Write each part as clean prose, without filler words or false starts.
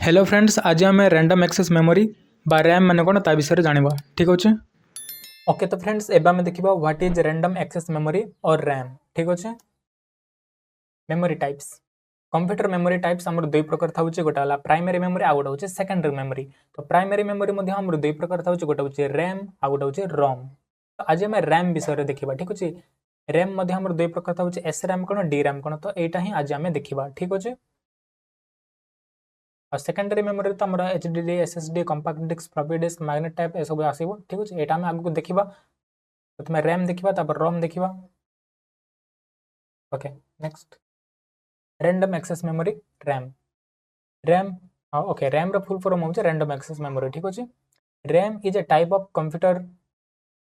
Hello friends, आज आम random access memory बा रैम माने कौन ता विषय जानिबा। ठीक अच्छे। ओके, तो फ्रेंड्स एबा में देखिबा what is random access memory और रैम। ठीक अच्छे। Memory types computer memory types हमर दुई प्रकार थाउचे, गोटा वाला प्राइमरी मेमोरी आ गोटा होचे सेकेंडरी मेमोरी। तो प्राइमरी मेमोरी मध्ये हमर दुई प्रकार थाउचे, गोटा होचे रैम आ गोटा होचे रोम। तो आज हम रैम विषय रे देखिबा। ठीक अच्छे। रैम मध्ये हमर दुई प्रकार थाउचे एस रैम कोन डी रैम कोन, तो एटा ही आज हम देखिबा। ठीक अच्छे। और सेकेंडरी मेमोरी तो हमरा HDD SSD compact disk floppy disk magnet type A सब आसीबो। ठीक अछि। एटा हम आगु देखिबा। प्रथमे रैम देखिबा, तापर रोम देखिबा। Okay, next random access memory RAM. RAM okay, RAM रो फुल फॉर्म होचे रैंडम एक्सेस मेमोरी। ठीक अछि। RAM is a type of computer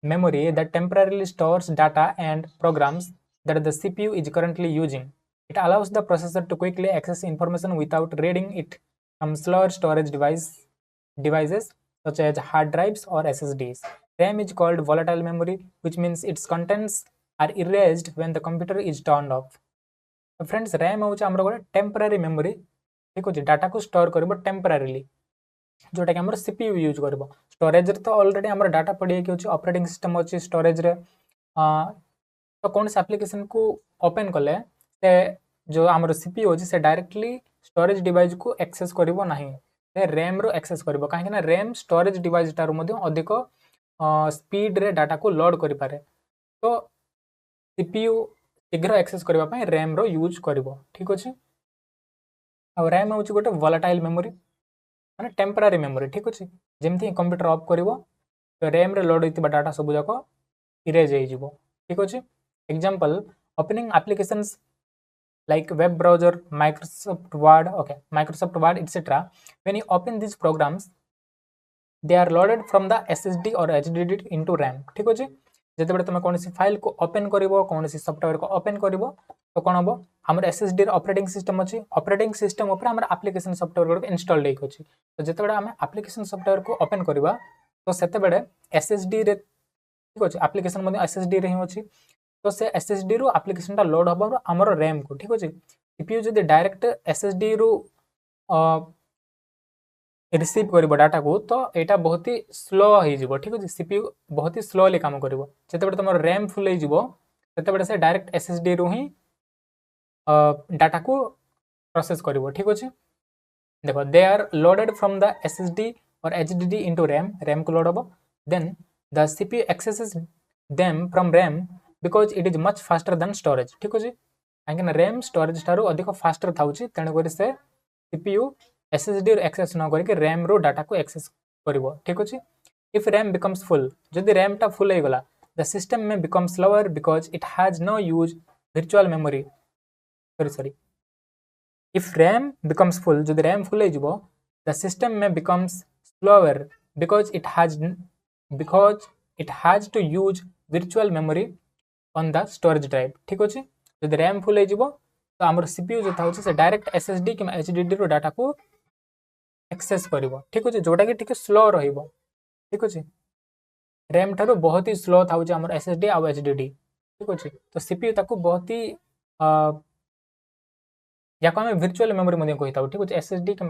memory that temporarily stores data and programs that the CPU is currently using. It allows the processor to quickly access information without reading it from slower storage devices such as hard drives or SSDs. RAM is called volatile memory, which means its contents are erased when the computer is turned off. So friends, RAM होउछ हमर गोटे temporary memory. ठीक अछि। Data को store करबो temporarily, जोटा कि हमर CPU use करबो। स्टोरेज रे तो ऑलरेडी हमर डाटा पड़ी के अछि, ऑपरेटिंग सिस्टम अछि स्टोरेज रे। तो कौन से एप्लीकेशन को ओपन कले से जो हमर सीपीयू अछि से डायरेक्टली स्टोरेज डिवाइस को एक्सेस करबो नाही, से रैम रो एक्सेस करबो। काहे ना रैम स्टोरेज डिवाइस तार मध्ये अधिक स्पीड रे डाटा को लोड करि पारे। तो सीपीयू शीघ्र एक्सेस करबा पय रैम रो यूज करबो। ठीक अछि। आ रैम होछि गोटे वोलेटाइल मेमोरी माने टेम्पररी मेमोरी। ठीक अछि। जेमती कंप्यूटर ऑफ करिवो तो रैम रे लोड होइतिबा डाटा सब जाको इरेज होई जिवो। ठीक अछि। Example, opening applications like web browser, Microsoft Word, okay, Microsoft Word, etc. When you open these programs, they are loaded from the SSD or HDD into RAM. ठीक अछि। जते बडे तुम कोनसी फाइल को ओपन करिवो, कोनसी सॉफ्टवेयर को ओपन करिवो, तो कोन हबो हमर SSD रे ऑपरेटिंग सिस्टम अछि। ऑपरेटिंग सिस्टम ऊपर हमर एप्लीकेशन सॉफ्टवेयर गुड इंस्टॉल देख अछि। तो जते बडे हम एप्लीकेशन सॉफ्टवेयर को ओपन करिवा, तो सेते बडे SSD रे ठीक अछि, एप्लीकेशन मध्ये SSD रे ही अछि। तो से SSD रो एप्लीकेशन टा लोड हबो हमर रैम को। ठीक अछि। सीपीयू जदि डायरेक्ट SSD रो रिसीव करिवो डाटा को, तो एटा बहुत ही स्लो हो जिवो। ठीक अछि। सीपीयू बहुत ही स्लोली काम करिवो। जते बडे तमर रैम फुल हो जिवो, तते बडे से डायरेक्ट SSD रो ही डाटा को प्रोसेस करिवो। ठीक अछि। देखो, they are loaded from the SSD और HDD into RAM, RAM को लोड हबो। Then the CPU accesses them from RAM because it is much faster than storage. ठीक अछि। काहे रैम स्टोरेज थारू अधिक फास्टर थाउची, तेणु करी से सीपीयू SSD रो एक्सेस न करके रैम रो डाटा को एक्सेस करिवो। ठीक अछि। इफ रैम becomes full, जदि रैम टा फुल हो गला, the system may become slower because it has no use virtual memory. sorry if RAM becomes full, जदि रैम फुल हो जिवो, the system may becomes slower because it has to use virtual memory on the storage drive. ठीक अछि। जदि RAM full हो जिवो, तो हमर सीपीयू जो थाउची से डायरेक्ट SSD कि HDD रो डाटा को एक्सेस करिवो। ठीक अछि। जोटा कि ठीक स्लो रहिवो। ठीक अछि। रैम थारो बहुत ही स्लो थाउची हमर SSD आ HDD। ठीक अछि। तो सीपीयू ताको बहुत ही याको हम वर्चुअल मेमोरी मध्ये कहिताउ। ठीक अछि। SSD कि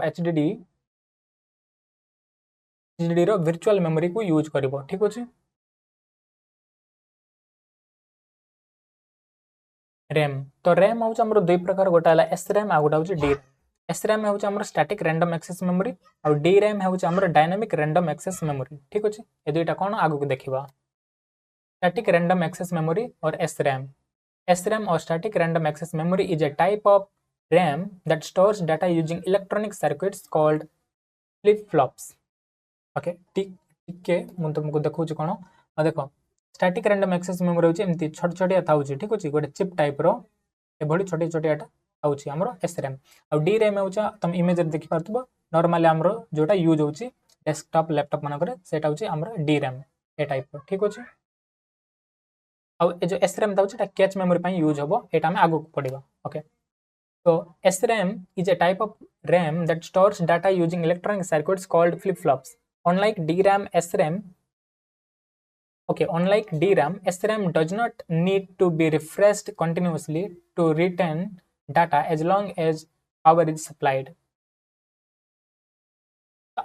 HDD रो वर्चुअल मेमोरी को यूज करिवो। ठीक अछि। रैम तो रैम होउछ हमर दुई प्रकार, गोटा हला SRAM आ गोटा होउछ DRAM। SRAM होउछ हमर स्टैटिक रैंडम एक्सेस मेमोरी और DRAM होउछ हमर डायनामिक रैंडम एक्सेस मेमोरी। ठीक अछि। ए दुईटा कोन आगु को देखिबा। स्टैटिक रैंडम एक्सेस मेमोरी और SRAM। SRAM or static random access memory is a type of RAM that stores data using electronic circuits called flip-flops. Okay, ठीक मु तुमको देखौछि कोन। आ देखो, स्टैटिक रैंडम एक्सेस मेमोरी होछि एमती छोट छोटिया थाउछि। ठीक अछि। गोटे चिप टाइप रो ए बडी छोटी छोटियाटा थाउछि हमरो SRAM। आ DRAM होउछ तुम इमेज रे देखि पारतबो, नॉर्मली हमरो जोटा यूज होछि डेस्कटॉप लैपटॉप माने करे, सेटा होछि हमरो DRAM ए टाइप रो। ठीक अछि। और ए जो SRAM थाउछि ता कैच मेमोरी पय यूज हबो, एटा हम आगु पढिबा। Okay, so SRAM is a type of RAM that stores data using electronic circuits called flip-flops. Unlike DRAM, SRAM does not need to be refreshed continuously to retain data as long as power is supplied.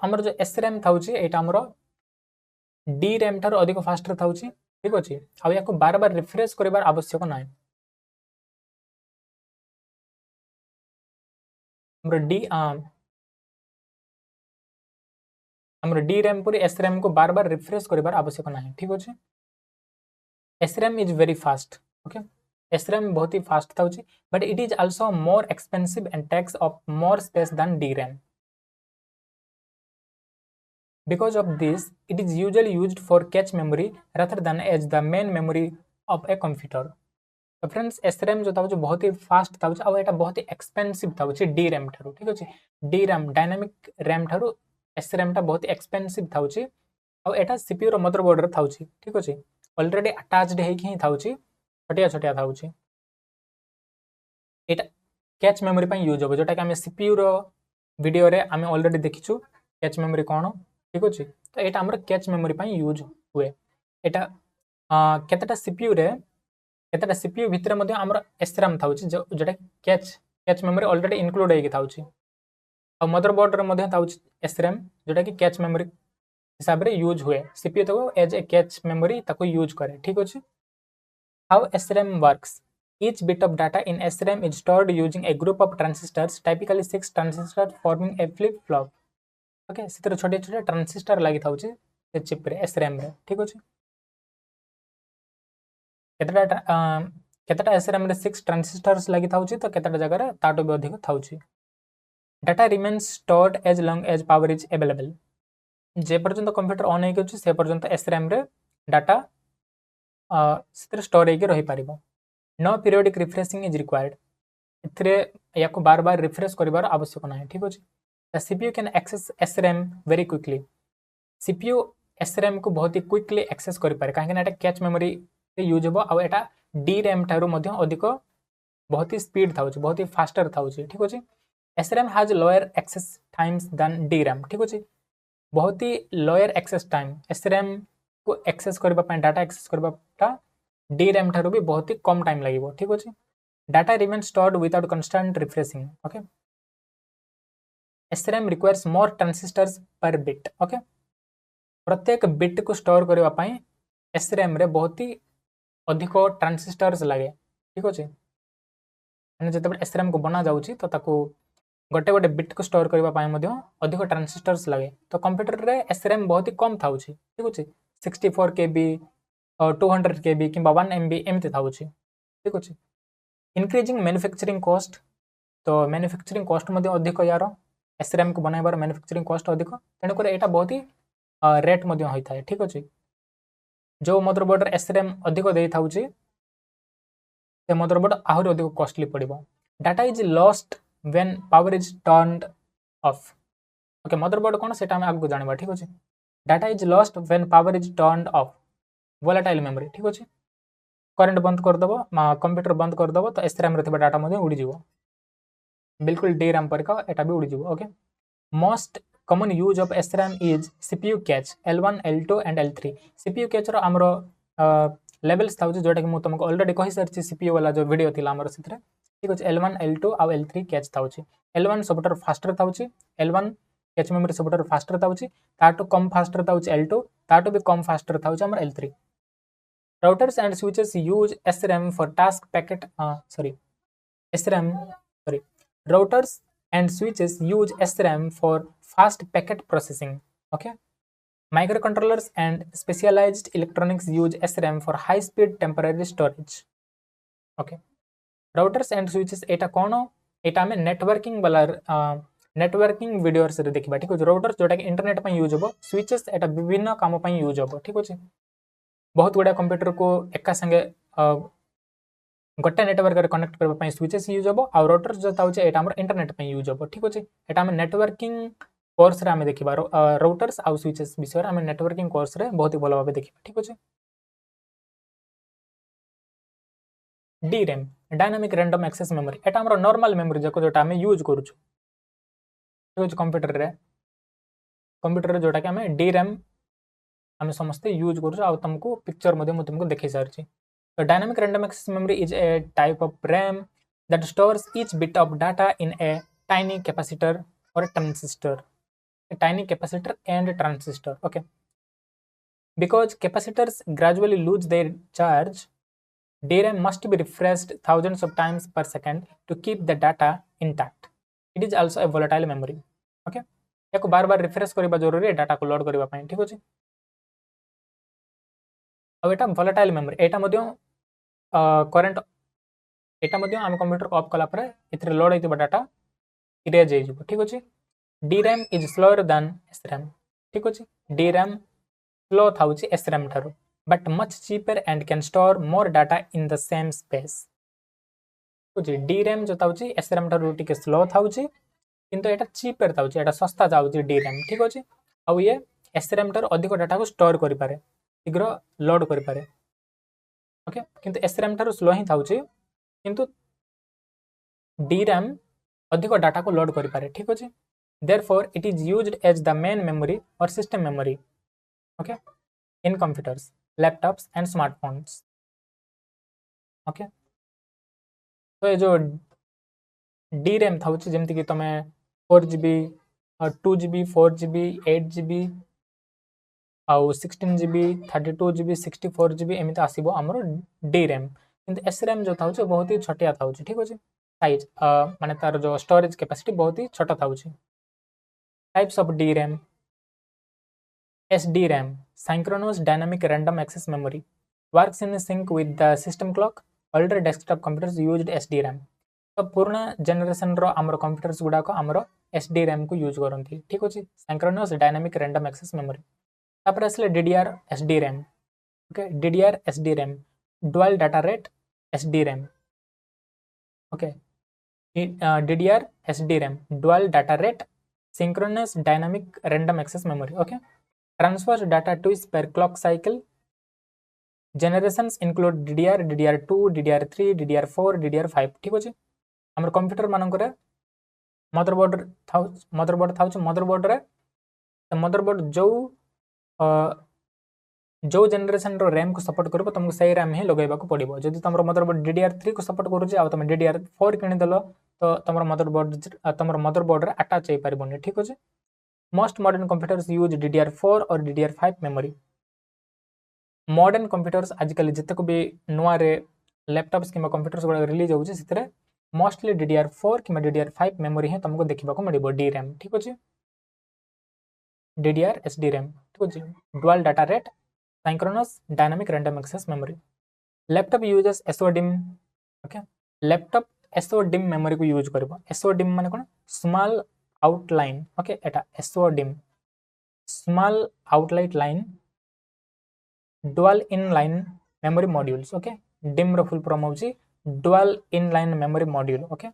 आमर जो SRAM थाउची एटा हमरो DRAM ठारो अधिक fast थाउची ठीक अछि आ याको बार बार refresh करिबार आवश्यक नाही हमरो DRAM पुरी SRAM को बार बार रिफ्रेश करिबार आवश्यक नाही ठीक अछि SRAM is very fast okay SRAM बहुत ही फास्ट थाउची but it is also more expensive and takes up more space than DRAM. Because of this, it is usually used for cache memory rather than as the main memory of a computer. तो friends SRAM जो थाउची बहुत ही फास्ट थाउची आ एटा बहुत ही expensive थाउची DRAM ठारो ठीक अछि DRAM dynamic RAM ठारो SRAM टा बहुत ही एक्सपेंसिव थाउची आ एटा CPU रो मदरबोर्ड रे थाउची ठीक अछि ऑलरेडी अटैच्ड हे कि थाउची छोटिया छोटिया थाउची एटा कैच मेमोरी पय यूज हो जोटा कि हमें CPU रो वीडियो रे हमें ऑलरेडी देखिछु कैच मेमोरी कोन ठीक अछि तो एटा हमर कैच मेमोरी पय यूज हुए एटा केतटा CPU रे केतटा CPU भितर मध्ये हमर SRAM थाउची जोटा कैच मेमोरी ऑलरेडी इंक्लूड हे कि थाउची आ मदरबोर्ड रे मध्ये थाउची SRAM जोटा कि कैच मेमोरी हिसाब रे यूज हुए CPU तो एज ए कैच मेमोरी ताको यूज करे ठीक अछि how SRAM works each bit of data in SRAM is stored using a group of transistors typically 6 transistors forming a flip flop okay sitar छोटे छोटे ट्रांजिस्टर लागि थाउची से चिप रे SRAM रे ठीक अछि केतटा SRAM रे 6 ट्रांजिस्टर्स लागि थाउची तो केतटा जगह रे ताटो भी अधिक थाउची data remains stored as long as power is available जे पर्यंत कंप्यूटर ऑन हेके अछि से पर्यंत SRAM रे डाटा सितर स्टोर हेके रहि पारिबो no periodic refreshing is required इथरे याको बार बार रिफ्रेश करिवार आवश्यक नाही ठीक अछि the CPU can access SRAM very quickly CPU SRAM को बहुत ही क्विकली एक्सेस करि पारे काहे कि एटा कैच मेमोरी रे यूज होबो आ एटा DRAM ठारो मध्ये अधिक बहुत ही स्पीड थाउची बहुत ही फास्टर थाउची ठीक अछि SRAM has lower access times than DRAM ठीक अछि बहुत ही लोअर एक्सेस टाइम SRAM को एक्सेस करबा पय डाटा एक्सेस करबाटा DRAM ठारो भी बहुत ही कम टाइम लागिबो ठीक अछि data remain stored without constant refreshing okay SRAM requires more transistors per bit okay प्रत्येक बिट को स्टोर करबा पय SRAM रे बहुत ही अधिक ट्रांजिस्टर्स लागे ठीक अछि माने जते SRAM को बना जाउची तो ताको गोटे गोटे बिट को स्टोर करबा पय मध्ये अधिक ट्रांजिस्टर्स लागे तो कंप्यूटर रे SRAM बहुत ही कम थाउची ठीक अछि 64 KB 200 KB कि 1 MB एमते थाउची ठीक अछि इंक्रीजिंग मैन्युफैक्चरिंग कॉस्ट तो मैन्युफैक्चरिंग कॉस्ट मध्ये अधिक यार SRAM को बनाइबार मैन्युफैक्चरिंग कॉस्ट अधिक तेणु करे एटा बहुत ही रेट मध्ये होई थाए ठीक अछि जो मदरबोर्ड रे SRAM अधिक देई थाउची ते मदरबोर्ड आहुर अधिक कॉस्टली पड़िबो data is lost when power is turned off okay motherboard कोन सेटा हम आगु जानिबा ठीक अछि data is lost when power is turned off volatile memory ठीक अछि करंट बंद कर दबो कंप्यूटर बंद कर दबो तो SRAM रे थिबा डाटा मध्ये उडी जिवो बिल्कुल DRAM पर का एटा भी उडी जिवो okay most common use of SRAM is CPU cache L1 L2 and L3 CPU cache रो हमरो लेवल्स थाउची जोटा कि मु तुमको ऑलरेडी कहि सरछि CPU वाला जो वीडियो थिला हमरो सिथरे ठीक अछि L1 L2 आ L3 कैच थाउची L1 सबटर फास्टर थाउची L1 कैच मेमोरी सबटर फास्टर थाउची ताटो कम फास्टर थाउची L2 ताटो भी कम फास्टर थाउची हमर L3 routers and switches use SRAM for task packet routers and switches use SRAM for fast packet processing okay microcontrollers and specialized electronics use SRAM for high speed temporary storage okay routers and switches एटा कोनो एटा में networking वाला networking videos रे देखिबा ठीक अछि routers जोटा कि internet पय यूज होबो switches एटा विभिन्न काम पय यूज होबो ठीक अछि बहुत गुडा कंप्यूटर को एका संगे गोटे नेटवर्क रे कनेक्ट करबा पय स्विचेस यूज होबो आ routers जो ताउचे एटा हमर इंटरनेट पय यूज होबो ठीक अछि एटा हम नेटवर्किंग कोर्स रे हम देखिबा routers आ स्विचेस विषय रे हम नेटवर्किंग कोर्स रे बहुत ही भलो भाबे देखिबा ठीक अछि DRAM dynamic random access memory एटा हमर नॉर्मल मेमोरी जको जोटा हम यूज करूछु ठीक अछि कंप्यूटर रे जोटा कि हम DRAM हम समस्ते यूज करूछु आ तुमको पिक्चर मध्ये मु तुमको देखै सारछि तो dynamic random access memory is a type of RAM that stores each bit of data in a tiny capacitor or transistor a tiny capacitor and transistor. Okay, because capacitors gradually lose their charge, DRAM must be refreshed thousands of times per second to keep the data intact. It is also a volatile memory. Okay, याको बार बार refresh करबा जरूरी है data को load करबा पई, ठीक अछि। अब एटा volatile memory, एटा मध्ये करंट, एटा मध्ये हम कंप्यूटर को ऑफ कला पर इथरे लोड हेतिबा डाटा इरेज हे जिवो, ठीक अछि। DRAM is slower than SRAM, ठीक अछि। DRAM slow थाउची SRAM Tharu, but much cheaper and can store more data in the same space. DRAM जो थाउची SRAM थारु टिके स्लो थाउची, किंतु एटा चीपर थाउची, एटा सस्ता थाउची DRAM, ठीक अछि। आ ये SRAM थारु अधिक डाटा को स्टोर करि पारे, शीघ्र लोड करि पारे। ओके, किंतु SRAM थारु स्लो ही थाउची, किंतु DRAM अधिक डाटा को लोड करि पारे, ठीक अछि। Therefore it is used as the main memory or system memory, okay, in computers, laptops and smartphones. Okay, तो ये जो DRAM थाउची जेमति कि तमे 4GB और 2GB 4GB 8GB आउ 16GB 32GB 64GB एमिति आसीबो हमरो DRAM, किंतु SRAM जो थाउची बहुत ही छोटिया थाउची, ठीक अछि। साइज माने तार जो स्टोरेज कैपेसिटी बहुत ही छोटा थाउची। Types of DRAM: SDRAM, synchronous dynamic random access memory, works in sync with the system clock. Older desktop computers used SDRAM. तो पुराना जनरेशन रो हमरो कंप्यूटर्स गुडा को हमरो SDRAM को यूज करंती, ठीक अछि। synchronous dynamic random access memory तापर असले DDR SDRAM, okay, DDR SDRAM, dual data rate SDRAM, okay, DDR SDRAM, dual data rate synchronous dynamic random access memory, okay, transfers data twice per clock cycle. Generations include DDR, DDR2, DDR3, DDR4, DDR5, ठीक अछि। हमर computer मानकर motherboard थाउच, motherboard रे motherboard जो generation रो RAM को support करबो तुमको सही रैम ही लगाइबा को पड़िबो। जदि तमरो मदरबोर्ड DDR3 को सपोर्ट करूची आ तुम DDR4 किनि देलो तो तमरो मदरबोर्ड रे अटैच होई परबोनी, ठीक अछि। Most modern computers use DDR4 और DDR5 memory. Modern computers आजकल जितक भी नुआ रे लैपटॉप्स किंबा कंप्यूटर्स गुडा रिलीज होउची सितरे मोस्टली DDR4 किंबा DDR5 मेमोरी है तुमको देखिबा को मिलिबो DRAM, ठीक अछि। DDR SDRAM, ठीक अछि। dual data rate synchronous dynamic random access memory. Laptop uses SODIMM, okay, laptop SODIMM memory को यूज करबो। SODIMM माने कोन, स्मॉल आउटलाइन, ओके, एटा SODIMM small outline line dual inline memory modules, okay, DIMM रो full form होची dual inline memory module, okay.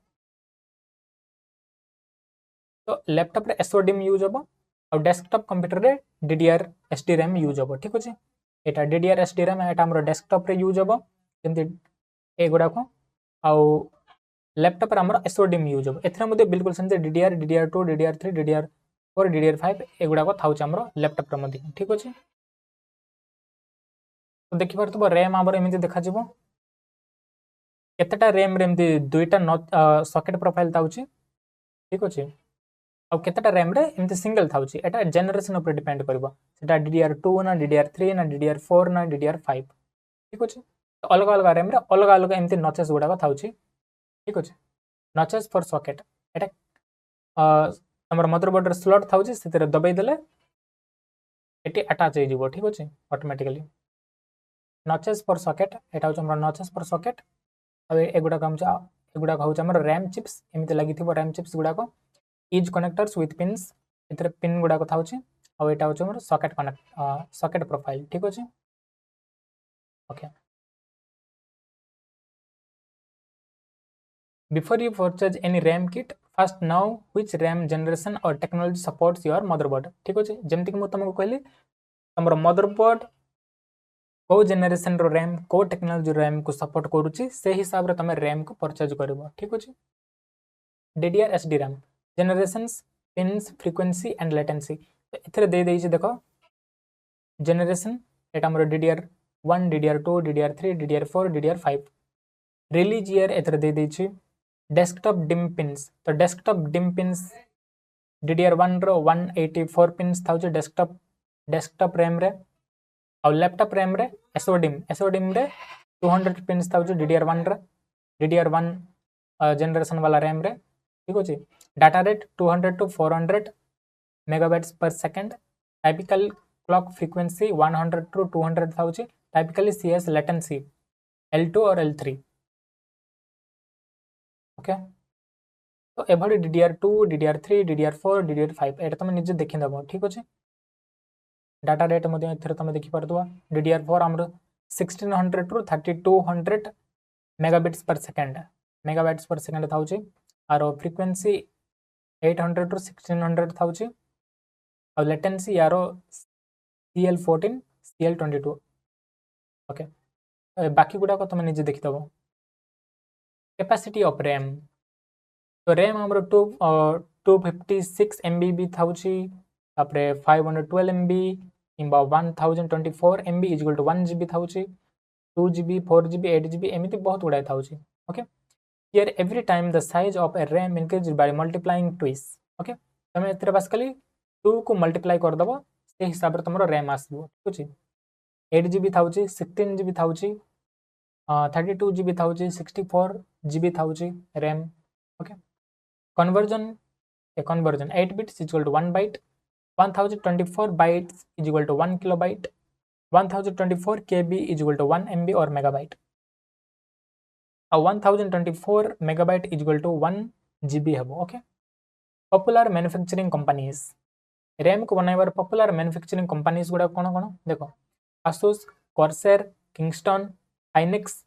तो laptop रे SODIMM use होबो और desktop computer रे DDR SDRAM use होबो, ठीक अछि। एटा DDR SDRAM एटा हमरो डेस्कटॉप रे यूज होबो जेंति ए गुडा को, आउ लैपटॉप रे हमरो SODIMM यूज होबो। एथरा मध्ये बिल्कुल सेंते DDR, DDR2, DDR3, DDR4, DDR5 ए गुडा को थाउच हमरो लैपटॉप रे मध्ये, ठीक अछि। तो देखि परतबो रैम हमरो एमिति देखा जिवो, केतेटा रैम रे एमिति दुईटा सॉकेट प्रोफाइल थाउची, ठीक अछि। आ केतेटा रैम रे एमिति सिंगल थाउची, एटा जनरेशन ऊपर डिपेंड करबो, सेटा DDR2 ना DDR3 ना DDR4 ना DDR5, ठीक अछि। तो अलग अलग रैम रे अलग अलग एमिति नचेस गुडा को थाउची, ठीक अछि। नचेस फॉर सॉकेट, एटा हमर मदरबोर्ड रे स्लॉट थाउची, सेतरे दबाई देले एटी अटैच हे जिवो, ठीक अछि, ऑटोमेटिकली। नचेस फॉर सॉकेट, एटा होछ हमर नचेस फॉर सॉकेट। अब एगुडा होछ हमर रैम चिप्स, एमिति लागि थिबो रैम चिप्स गुडा को, इज कनेक्टर्स विथ पिन्स, एतरे पिन गुडा को थाउची। आ एटा होछ हमर सॉकेट कनेक्ट सॉकेट प्रोफाइल, ठीक अछि, okay. Before you purchase any RAM kit, first know which RAM generation or technology supports your motherboard, ठीक अछि। जेमति कि मु तुमको कहली हमर मदरबोर्ड को जनरेशन रो रैम को टेक्नोलॉजी रैम को सपोर्ट करूची से हिसाब रे तमे रैम को परचेज करबो, ठीक अछि। DDR SDRAM generations, pins, frequency and latency, तो एथरे दे देइछि देखो जनरेशन, एटा हमर DDR1, DDR2, DDR3, DDR4, DDR5, release year एथरे दे देइछि। डेस्कटॉप डिम पिन्स, तो डेस्कटॉप डिम पिन्स DDR1 रो 184 पिन्स थाउची डेस्कटॉप रैम रे और लैपटॉप रैम रे एसओडिम रे 200 पिन्स थाउची DDR1 जनरेशन वाला रैम रे ठीक अछि। Data rate 200 to 400 megabytes per second. Typical clock frequency 100 to 200 थाउची। टाइपिकली CS लेटेंसी L2 और L3 ओके। तो एभली DDR2 DDR3 DDR4 DDR5 एटा तुम निजे देखि दबो ठीक अछि। डाटा रेट मध्ये एथरे तुम देखि परदुवा DDR4 हमर 1600 to 3200 मेगाबिट्स पर सेकंड थाउची और फ्रीक्वेंसी 800 to 1600 थाउची और लेटेंसी यारो CL14 CL22 ओके। बाकी गुडा को तुम निजे देखि दबो। कैपेसिटी ऑफ रैम तो रैम हमर 256 MB भी थाउची तापरे 512 MB किंबा 1024 MB is equal to 1 GB थाउची 2 GB 4 GB 8 GB एमिति बहुत गुडा थाउची okay. Here every time the size of a RAM increase by multiplying twice okay. तुम एतरे बस खाली 2 को मल्टीप्लाई कर दबो से हिसाब रे तुमरो रैम आसीबो ठीक अछि। 8 GB थाउची 16 GB थाउची 32 GB थाउची 64 GB थाउची RAM okay. conversion 8 bits is equal to 1 byte 1024 bytes is equal to 1 kilobyte 1024 KB is equal to 1 MB or megabyte 1024 megabyte is equal to 1 GB हबो okay. Popular manufacturing companies RAM को बनाइबार popular manufacturing companies गुडा कोन कोन देखो Asus Corsair Kingston Hynix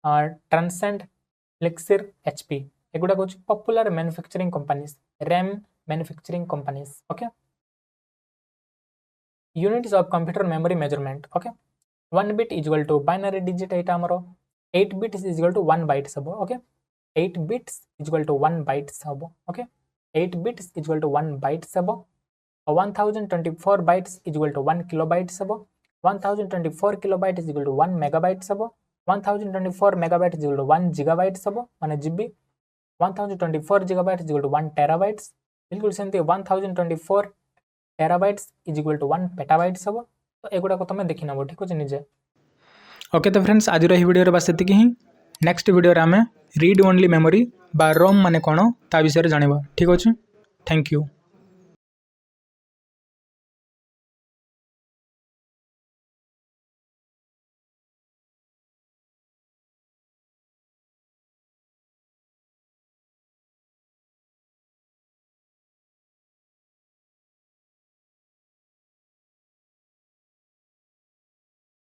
Transcend फ्लेक्सिर HP एगुडा को popular manufacturing companies RAM manufacturing companies okay. Units of computer memory measurement okay. 1 bit is equal to binary digit एटा हमरो 8 bits is equal to 1 byte सब okay. 8 bits is equal to 1 byte सब okay. 8 bits is equal to 1 byte सब 1024 bytes is equal to 1 kilobyte सब 1024 kilobyte is equal to 1 megabyte सब 1024 megabyte is equal to 1 gigabyte सब माने GB 1024 gigabytes is equal to 1 terabytes बिल्कुल सेमती 1024 terabytes is equal to 1 petabytes सब तो एगुडा को तुम देखि नबो ठीक अछि निजे ओके। तो फ्रेंड्स आज रो वीडियो रे बस एतिकी ही। नेक्स्ट वीडियो रे हमें रीड ओनली मेमोरी बा रोम माने कोन ता विषय रे जानिबा ठीक अछि। Thank you.